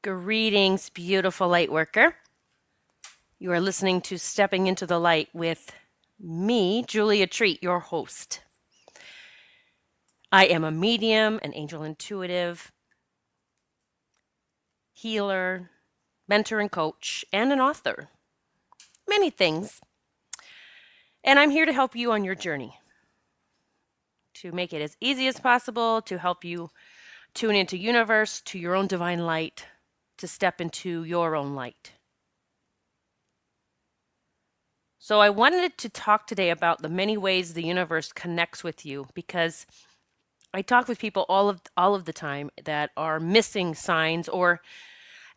Greetings, beautiful light worker. You are listening to Stepping into the Light with me, Julia Treat, your host. I am a medium, an angel intuitive, healer, mentor and coach, and an author. Many things. And I'm here to help you on your journey, to make it as easy as possible, to help you tune into universe, to your own divine light, to step into your own light. So I wanted to talk today about the many ways the universe connects with you, because I talk with people all of the time that are missing signs or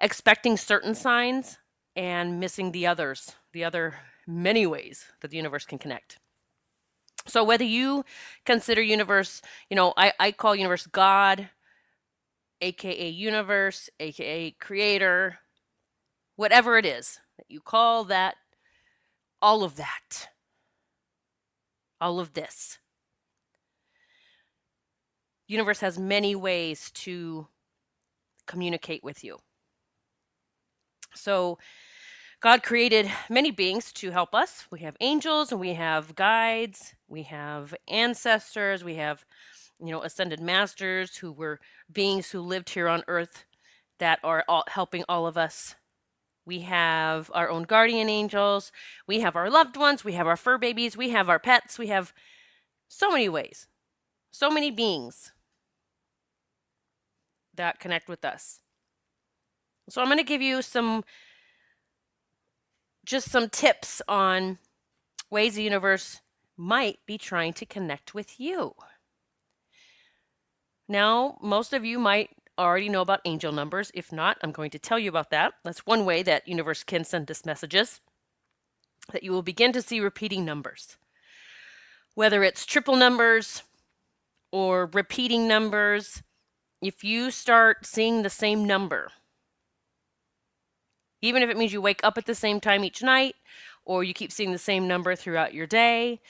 expecting certain signs and missing the other many ways that the universe can connect. So whether you consider universe, I call universe God, aka universe, aka creator, whatever it is that you call that, all of that, all of this. Universe has many ways to communicate with you. So God created many beings to help us. We have angels and we have guides, we have ancestors, we have, ascended masters who were beings who lived here on earth that are all helping all of us. We have our own guardian angels, we have our loved ones, we have our fur babies, we have our pets, we have so many ways, so many beings that connect with us. So I'm going to give you some tips on ways the universe might be trying to connect with you. Now, most of you might already know about angel numbers. If not, I'm going to tell you about that. That's one way that universe can send us messages, that you will begin to see repeating numbers. Whether it's triple numbers or repeating numbers, if you start seeing the same number, even if it means you wake up at the same time each night, or you keep seeing the same number throughout your day,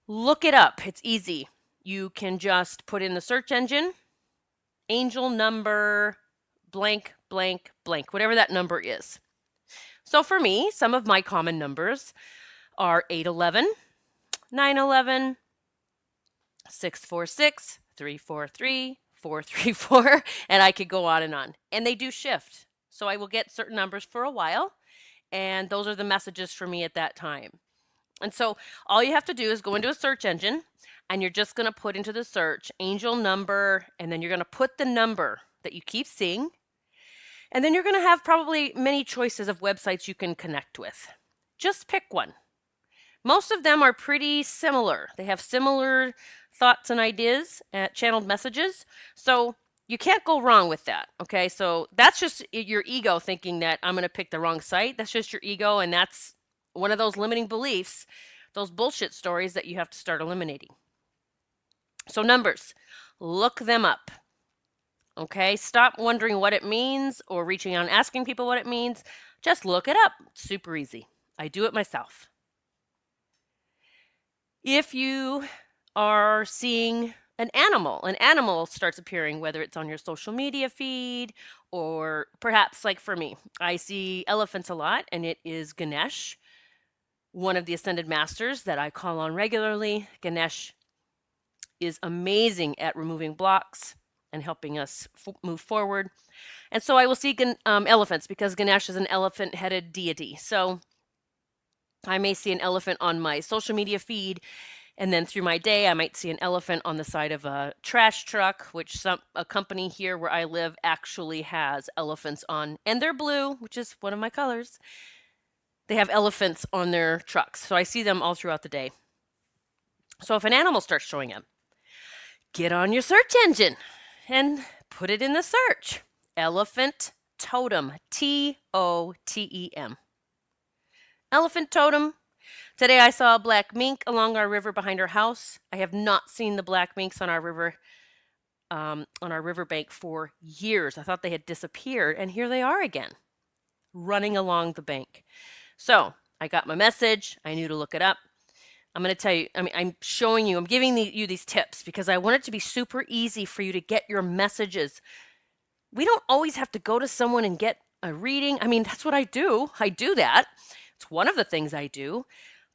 look it up. It's easy. You can just put in the search engine, angel number, blank, blank, blank, whatever that number is. So for me, some of my common numbers are 811, 911, 646, 343, 434, and I could go on and on. And they do shift. So I will get certain numbers for a while, and those are the messages for me at that time. And so all you have to do is go into a search engine, and you're just going to put into the search angel number, and then you're going to put the number that you keep seeing. And then you're going to have probably many choices of websites you can connect with. Just pick one. Most of them are pretty similar. They have similar thoughts and ideas, channeled messages. So you can't go wrong with that, okay? So that's just your ego thinking that I'm going to pick the wrong site. That's just your ego, and that's one of those limiting beliefs, those bullshit stories that you have to start eliminating. So numbers, look them up, okay? Stop wondering what it means or reaching out and asking people what it means. Just look it up. It's super easy. I do it myself. If you are seeing an animal starts appearing, whether it's on your social media feed or perhaps like for me, I see elephants a lot, and it is Ganesh, one of the ascended masters that I call on regularly. Ganesh is amazing at removing blocks and helping us move forward. And so I will see elephants because Ganesh is an elephant-headed deity. So I may see an elephant on my social media feed, and then through my day, I might see an elephant on the side of a trash truck, which a company here where I live actually has elephants on, and they're blue, which is one of my colors. They have elephants on their trucks, so I see them all throughout the day. So if an animal starts showing up, get on your search engine and put it in the search. Elephant totem, Totem. Elephant totem. Today I saw a black mink along our river behind our house. I have not seen the black minks on our riverbank for years. I thought they had disappeared, and here they are again, running along the bank. So I got my message. I knew to look it up. I'm going to tell you, I'm showing you, I'm giving you these tips because I want it to be super easy for you to get your messages We don't always have to go to someone and get a reading. I mean, that's what I do. I do that. It's one of the things I do,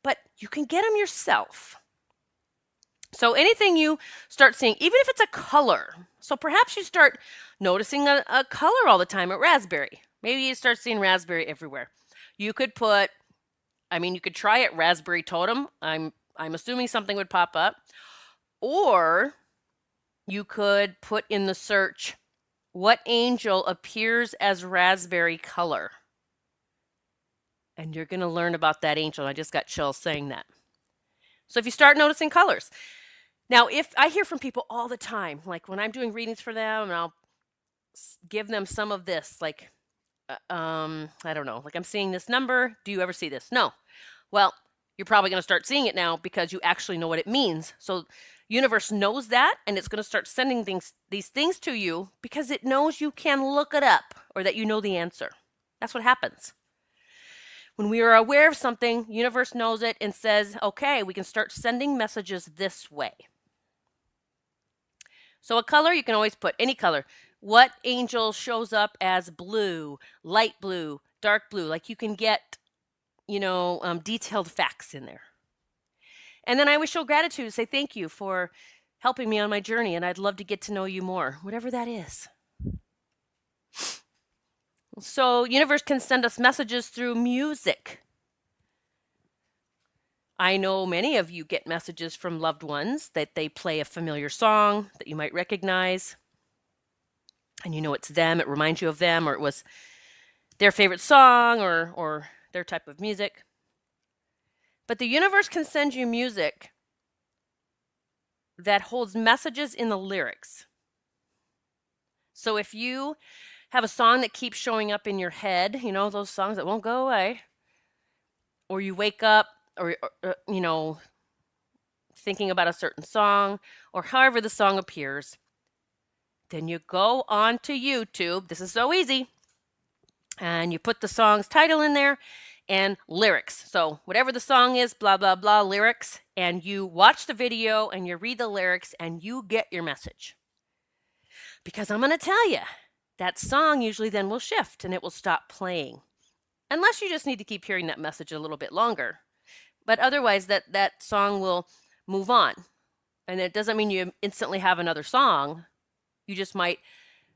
but you can get them yourself. So anything you start seeing, even if it's a color, so perhaps you start noticing a color all the time at raspberry. Maybe you start seeing raspberry everywhere. You could put, you could try it raspberry totem. I'm assuming something would pop up. Or you could put in the search, what angel appears as raspberry color? And you're going to learn about that angel. I just got chills saying that. So if you start noticing colors. Now, if I hear from people all the time, like when I'm doing readings for them, and I'll give them some of this, like, I don't know, like I'm seeing this number. Do you ever see this? No. Well, you're probably going to start seeing it now because you actually know what it means. So universe knows that, and it's going to start sending these things to you because it knows you can look it up or that you know the answer. That's what happens. When we are aware of something, universe knows it and says, okay, we can start sending messages this way. So a color, you can always put any color. What angel shows up as blue, light blue, dark blue? Like you can get, detailed facts in there. And then I always show gratitude, say thank you for helping me on my journey, and I'd love to get to know you more, whatever that is. So universe can send us messages through music. I know many of you get messages from loved ones that they play a familiar song that you might recognize. And you know it's them, it reminds you of them, or it was their favorite song or their type of music. But the universe can send you music that holds messages in the lyrics. So if you have a song that keeps showing up in your head, those songs that won't go away, or you wake up or thinking about a certain song, or however the song appears, then you go on to YouTube. This is so easy. And you put the song's title in there and lyrics. So whatever the song is, blah, blah, blah, lyrics. And you watch the video and you read the lyrics and you get your message. Because I'm going to tell you, that song usually then will shift and it will stop playing. Unless you just need to keep hearing that message a little bit longer. But otherwise, that song will move on. And it doesn't mean you instantly have another song. You just might,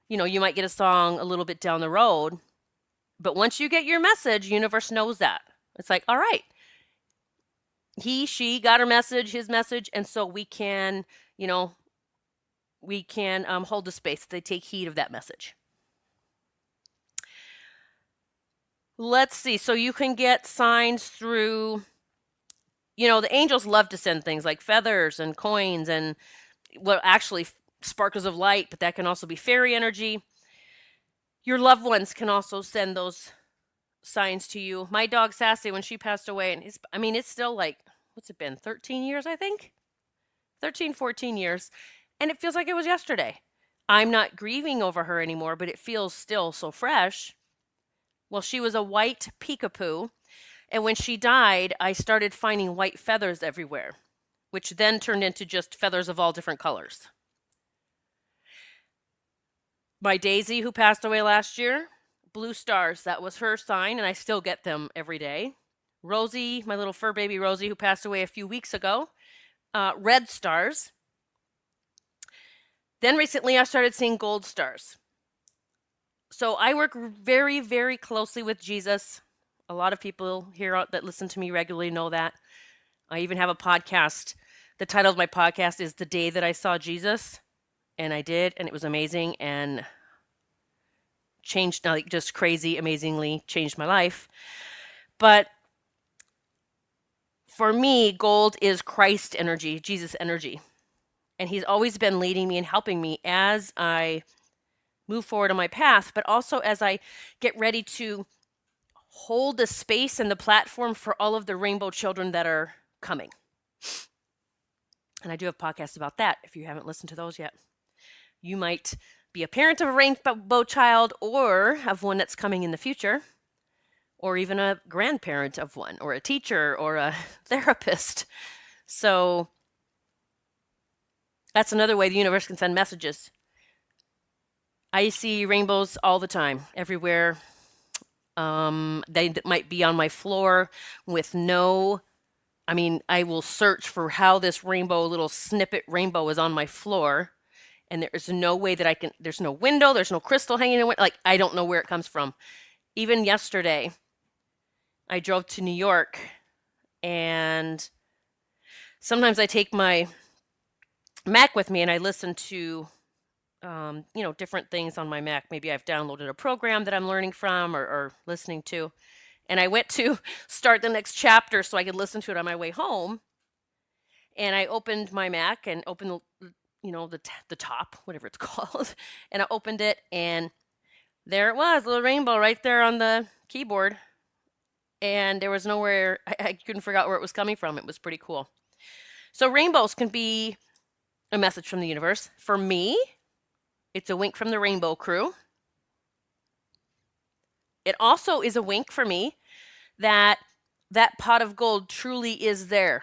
you might get a song a little bit down the road. But once you get your message, universe knows that. It's like, all right, she got her message, his message. And so we can, hold the space. They take heed of that message. Let's see. So you can get signs through, the angels love to send things like feathers and coins and actually sparkles of light, but that can also be fairy energy. Your loved ones can also send those signs to you. My dog Sassy, when she passed away, and it's still like, what's it been, 13 years, I think? 13, 14 years. And it feels like it was yesterday. I'm not grieving over her anymore, but it feels still so fresh. Well, she was a white peekapoo. And when she died, I started finding white feathers everywhere, which then turned into just feathers of all different colors. My Daisy, who passed away last year, blue stars, that was her sign, and I still get them every day. Rosie, my little fur baby Rosie, who passed away a few weeks ago, red stars. Then recently I started seeing gold stars. So I work very, very closely with Jesus. A lot of people here that listen to me regularly know that. I even have a podcast. The title of my podcast is The Day That I Saw Jesus. And I did, and it was amazing and changed, just crazy, amazingly changed my life. But for me, gold is Christ energy, Jesus energy. And he's always been leading me and helping me as I move forward on my path, but also as I get ready to hold the space and the platform for all of the rainbow children that are coming. And I do have podcasts about that if you haven't listened to those yet. You might be a parent of a rainbow child or of one that's coming in the future, or even a grandparent of one, or a teacher, or a therapist. So that's another way the universe can send messages. I see rainbows all the time, everywhere. They might be on my floor with no, I mean, I will search for how this rainbow, little snippet rainbow is on my floor, and there is no way that I can, there's no window, there's no crystal hanging in it. Like, I don't know where it comes from. Even yesterday, I drove to New York, and sometimes I take my Mac with me and I listen to different things on my Mac. Maybe I've downloaded a program that I'm learning from or listening to. And I went to start the next chapter so I could listen to it on my way home. And I opened my Mac and opened the top, whatever it's called. And I opened it, and there it was, a little rainbow right there on the keyboard. And there was nowhere, I couldn't figure out where it was coming from. It was pretty cool. So rainbows can be a message from the universe. For me, it's a wink from the Rainbow Crew. It also is a wink for me that that pot of gold truly is there.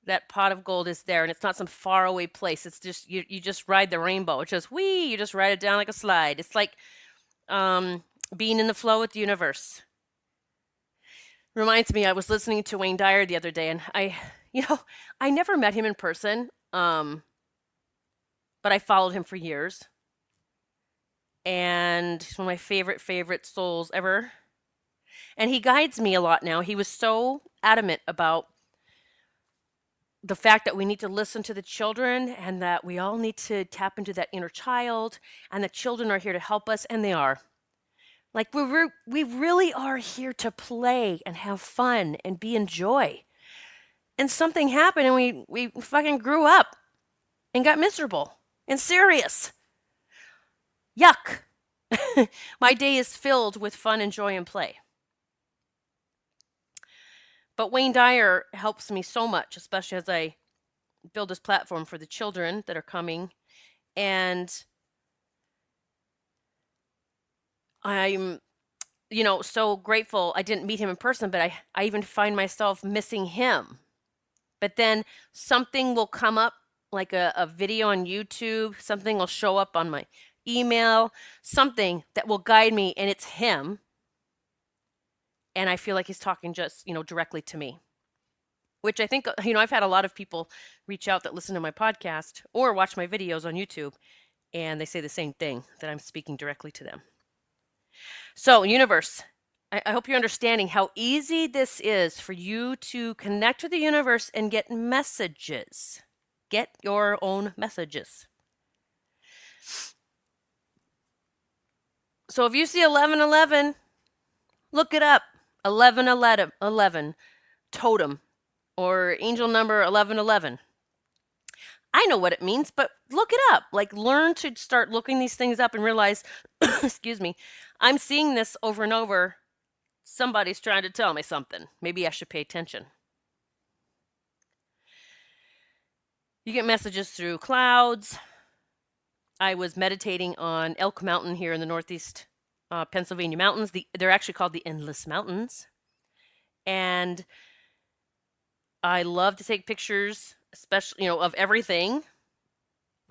That pot of gold is there, and it's not some faraway place. It's just, you just ride the rainbow. It's just, you just ride it down like a slide. It's like being in the flow with the universe. Reminds me, I was listening to Wayne Dyer the other day, and I never met him in person, but I followed him for years. And he's one of my favorite souls ever. And he guides me a lot now. He was so adamant about the fact that we need to listen to the children and that we all need to tap into that inner child, and the children are here to help us, and they are. Like, we really are here to play and have fun and be in joy. And something happened, and we fucking grew up and got miserable and serious. Yuck. My day is filled with fun and joy and play. But Wayne Dyer helps me so much, especially as I build this platform for the children that are coming. And I'm, so grateful I didn't meet him in person, but I even find myself missing him. But then something will come up, like a video on YouTube, something will show up on my email, something that will guide me, and it's him. And I feel like he's talking just, directly to me, which I think, I've had a lot of people reach out that listen to my podcast or watch my videos on YouTube, and they say the same thing, that I'm speaking directly to them. So, universe, I hope you're understanding how easy this is for you to connect with the universe and get messages. Get your own messages. So if you see 1111, look it up. 1111 totem, or angel number 1111. I know what it means, but look it up. Like, learn to start looking these things up and realize, excuse me, I'm seeing this over and over. Somebody's trying to tell me something. Maybe I should pay attention. You get messages through clouds. I was meditating on Elk Mountain here in the Northeast Pennsylvania mountains. They're actually called the Endless Mountains. And I love to take pictures, especially, of everything.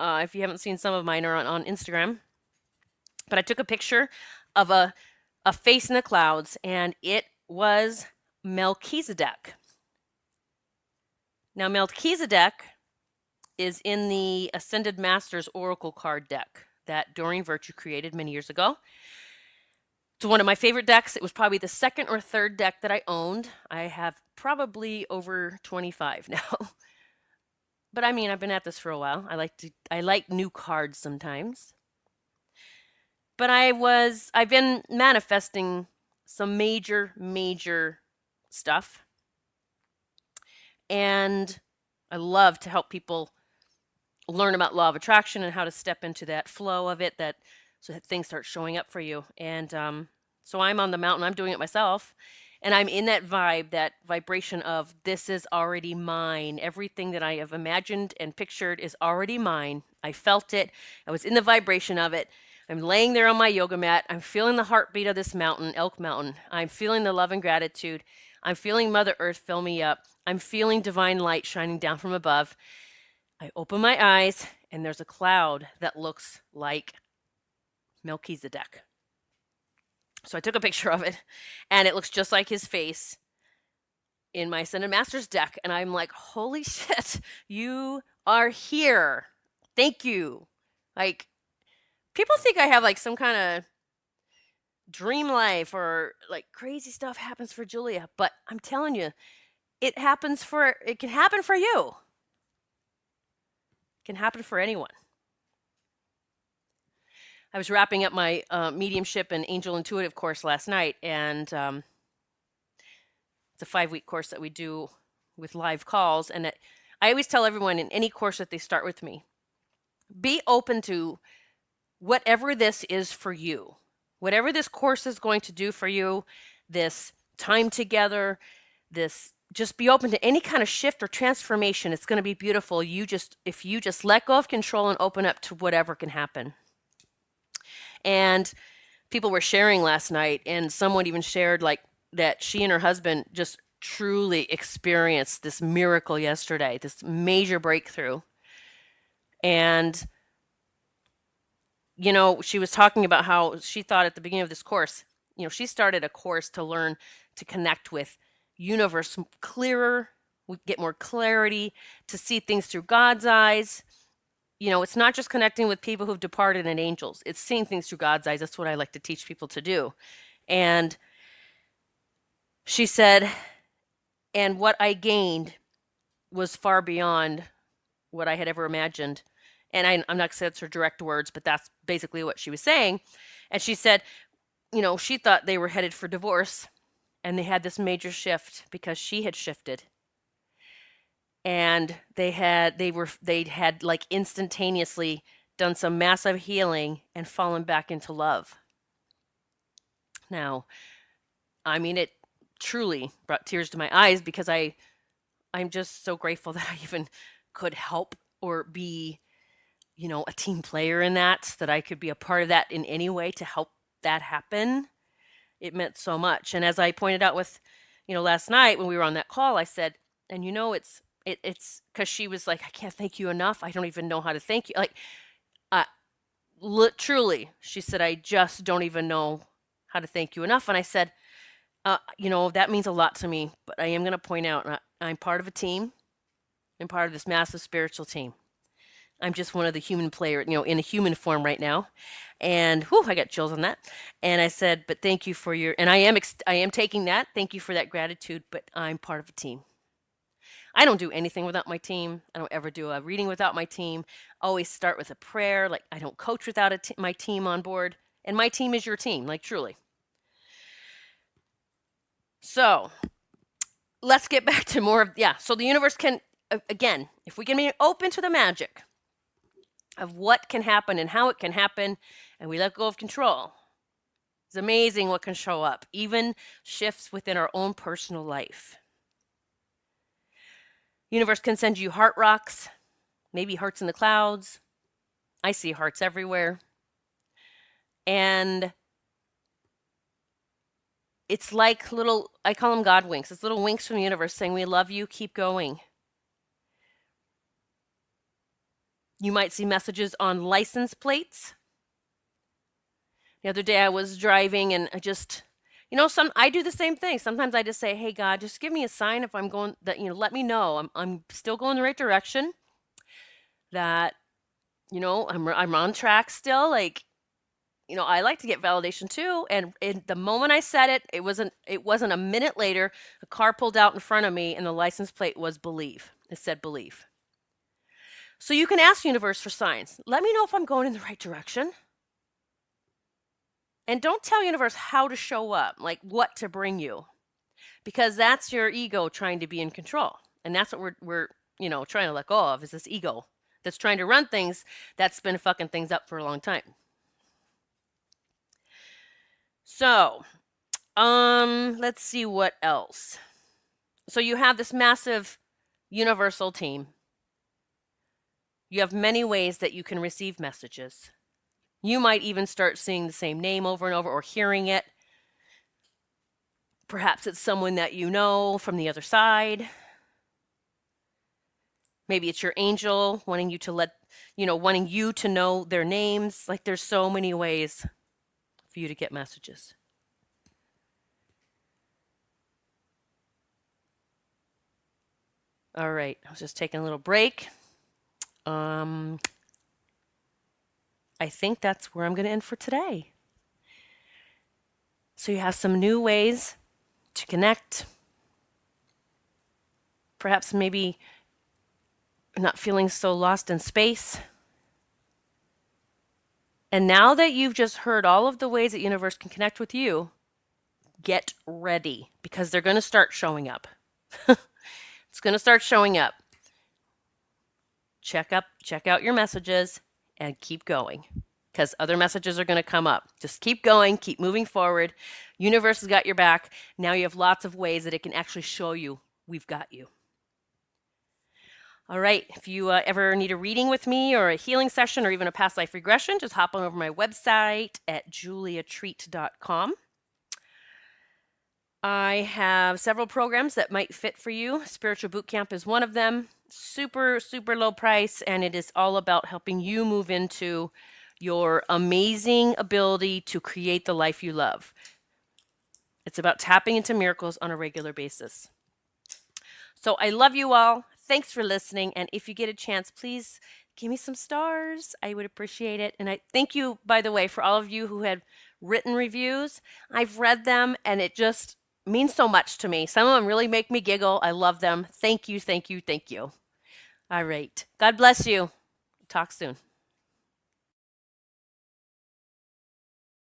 If you haven't seen some of mine are on Instagram. But I took a picture of a face in the clouds, and it was Melchizedek. Now, Melchizedek is in the Ascended Masters Oracle card deck that Doreen Virtue created many years ago. It's one of my favorite decks. It was probably the second or third deck that I owned. I have probably over 25 now. But I mean, I've been at this for a while. I like new cards sometimes. But I've been manifesting some major stuff. And I love to help people learn about law of attraction and how to step into that flow of it, so that things start showing up for you. And so I'm on the mountain, I'm doing it myself, and I'm in that vibe, that vibration of, this is already mine. Everything that I have imagined and pictured is already mine. I felt it. I was in the vibration of it. I'm laying there on my yoga mat. I'm feeling the heartbeat of this mountain, Elk Mountain. I'm feeling the love and gratitude. I'm feeling Mother Earth fill me up. I'm feeling divine light shining down from above. I open my eyes, and there's a cloud that looks like Melchizedek. So I took a picture of it, and it looks just like his face in my Ascended Masters deck. And I'm like, holy shit, you are here. Thank you. Like, people think I have like some kind of dream life or like crazy stuff happens for Julia, but I'm telling you, it can happen for you. It can happen for anyone. I was wrapping up my mediumship and angel intuitive course last night, and it's a 5-week course that we do with live calls. And I always tell everyone in any course that they start with me, be open to whatever this is for you. Whatever this course is going to do for you, this time together, just be open to any kind of shift or transformation. It's going to be beautiful. If you just let go of control and open up to whatever can happen. And people were sharing last night, and someone even shared like that she and her husband just truly experienced this miracle yesterday, this major breakthrough. And she was talking about how she thought at the beginning of this course, she started a course to learn to connect with universe clearer, get more clarity, to see things through God's eyes. It's not just connecting with people who've departed and angels. It's seeing things through God's eyes. That's what I like to teach people to do. And she said, and what I gained was far beyond what I had ever imagined. And I'm not going to say it's her direct words, but that's basically what she was saying. And she said, she thought they were headed for divorce, and they had this major shift because she had shifted. And they had like instantaneously done some massive healing and fallen back into love. Now, I mean, it truly brought tears to my eyes because I'm just so grateful that I even could help or be a team player in that I could be a part of that in any way to help that happen. It meant so much. And as I pointed out with, last night when we were on that call, I said, and it's because she was like, I can't thank you enough. I don't even know how to thank you. Like, truly, she said, I just don't even know how to thank you enough. And I said, that means a lot to me, but I am going to point out I'm part of a team. I'm part of this massive spiritual team. I'm just one of the human player, in a human form right now. And I got chills on that. And I said, but thank you for and I am taking that. Thank you for that gratitude, but I'm part of a team. I don't do anything without my team. I don't ever do a reading without my team. I always start with a prayer. Like, I don't coach without my team on board. And my team is your team, like, truly. So let's get back to more of, so the universe can, again, if we can be open to the magic of what can happen and how it can happen, and we let go of control, it's amazing what can show up, even shifts within our own personal life. Universe can send you heart rocks, maybe hearts in the clouds. I see hearts everywhere. And it's like I call them God winks. It's little winks from the universe saying, we love you, keep going. You might see messages on license plates. The other day I was driving and I just, I do the same thing. Sometimes I just say, hey, God, just give me a sign if I'm going, that, let me know I'm still going the right direction, that, I'm on track still. Like, I like to get validation too. And the moment I said it, it wasn't a minute later, a car pulled out in front of me and the license plate was believe. It said believe. So you can ask universe for signs. Let me know if I'm going in the right direction. And don't tell universe how to show up, like what to bring you, because that's your ego trying to be in control. And that's what we're trying to let go of, is this ego that's trying to run things that's been fucking things up for a long time. So, let's see what else. So you have this massive universal team. You have many ways that you can receive messages. You might even start seeing the same name over and over or hearing it. Perhaps it's someone that you know from the other side. Maybe it's your angel wanting you to know their names. Like there's so many ways for you to get messages. All right, I was just taking a little break. I think that's where I'm going to end for today. So you have some new ways to connect. Perhaps maybe not feeling so lost in space. And now that you've just heard all of the ways that universe can connect with you, get ready because they're going to start showing up. It's going to start showing up. Check out your messages and keep going because other messages are going to come up. Just keep going, keep moving forward. Universe has got your back. Now you have lots of ways that it can actually show you we've got you. All right, if you ever need a reading with me or a healing session or even a past life regression, just hop on over my website at juliatreat.com. I have several programs that might fit for you. Spiritual Bootcamp is one of them. Super, super low price, and it is all about helping you move into your amazing ability to create the life you love. It's about tapping into miracles on a regular basis. So I love you all. Thanks for listening. And if you get a chance, please give me some stars. I would appreciate it. And I thank you, by the way, for all of you who had written reviews. I've read them and it just means so much to me. Some of them really make me giggle. I love them. Thank you, thank you, thank you. All right. God bless you. Talk soon.